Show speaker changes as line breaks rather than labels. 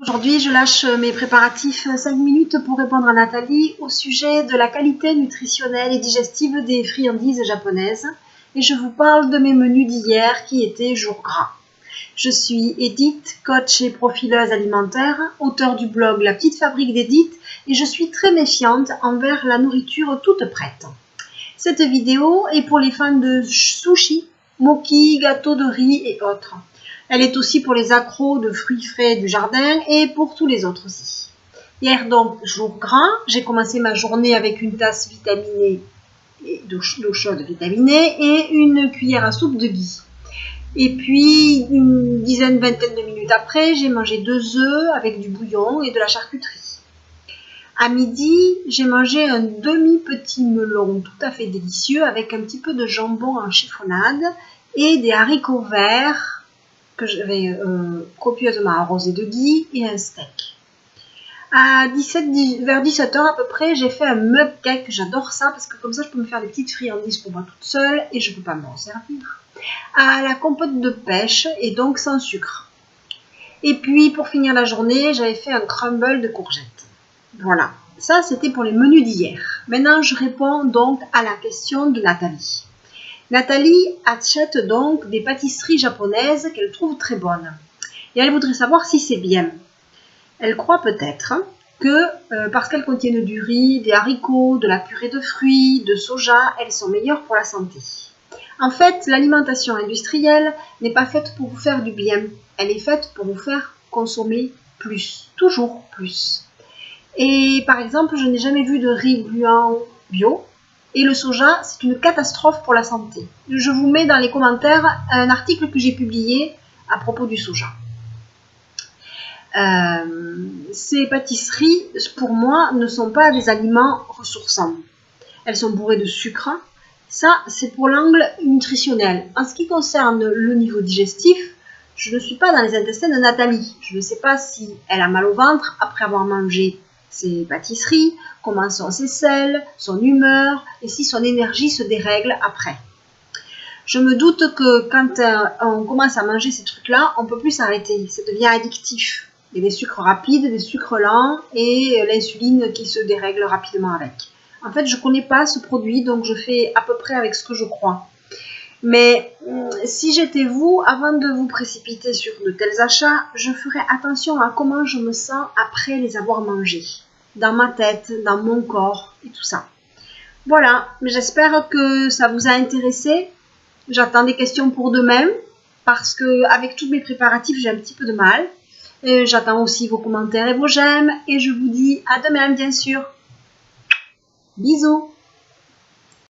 Aujourd'hui, je lâche mes préparatifs 5 minutes pour répondre à Nathalie au sujet de la qualité nutritionnelle et digestive des friandises japonaises. Et je vous parle de mes menus d'hier qui étaient jour gras. Je suis Edith, coach et profileuse alimentaire, auteure du blog La Petite Fabrique d'Edith, et je suis très méfiante envers la nourriture toute prête. Cette vidéo est pour les fans de sushi, mochi, gâteaux de riz et autres. Elle est aussi pour les accros de fruits frais du jardin et pour tous les autres aussi. Hier donc, jour gras, j'ai commencé ma journée avec une tasse vitaminée d'eau chaude vitaminée et une cuillère à soupe de ghee. Et puis, une vingtaine de minutes après, j'ai mangé 2 œufs avec du bouillon et de la charcuterie. À midi, j'ai mangé un demi-petit melon tout à fait délicieux avec un petit peu de jambon en chiffonnade et des haricots verts que j'avais copieusement arrosé de ghee et un steak. Vers 17h à peu près, j'ai fait un mug cake. J'adore ça parce que comme ça, je peux me faire des petites friandises pour moi toute seule et je ne peux pas m'en servir. À la compote de pêche et donc sans sucre. Et puis, pour finir la journée, j'avais fait un crumble de courgettes. Voilà, ça c'était pour les menus d'hier. Maintenant, je réponds donc à la question de Nathalie. Nathalie achète donc des pâtisseries japonaises qu'elle trouve très bonnes. Et elle voudrait savoir si c'est bien. Elle croit peut-être que parce qu'elles contiennent du riz, des haricots, de la purée de fruits, de soja, elles sont meilleures pour la santé. En fait, l'alimentation industrielle n'est pas faite pour vous faire du bien. Elle est faite pour vous faire consommer plus, toujours plus. Et par exemple, je n'ai jamais vu de riz gluant bio. Et le soja, c'est une catastrophe pour la santé. Je vous mets dans les commentaires un article que j'ai publié à propos du soja. Ces pâtisseries, pour moi, ne sont pas des aliments ressourçants. Elles sont bourrées de sucre. Ça, c'est pour l'angle nutritionnel. En ce qui concerne le niveau digestif, je ne suis pas dans les intestins de Nathalie. Je ne sais pas si elle a mal au ventre après avoir mangé ces pâtisseries, comment sont ses selles, son humeur et si son énergie se dérègle après. Je me doute que quand on commence à manger ces trucs-là, on ne peut plus s'arrêter. Ça devient addictif. Il y a des sucres rapides, des sucres lents et l'insuline qui se dérègle rapidement avec. En fait, je ne connais pas ce produit, donc je fais à peu près avec ce que je crois. Mais si j'étais vous, avant de vous précipiter sur de tels achats, je ferais attention à comment je me sens après les avoir mangés. Dans ma tête, dans mon corps et tout ça. Voilà, j'espère que ça vous a intéressé. J'attends des questions pour demain, parce qu'avec tous mes préparatifs, j'ai un petit peu de mal. J'attends aussi vos commentaires et vos j'aime, et je vous dis à demain, bien sûr. Bisous!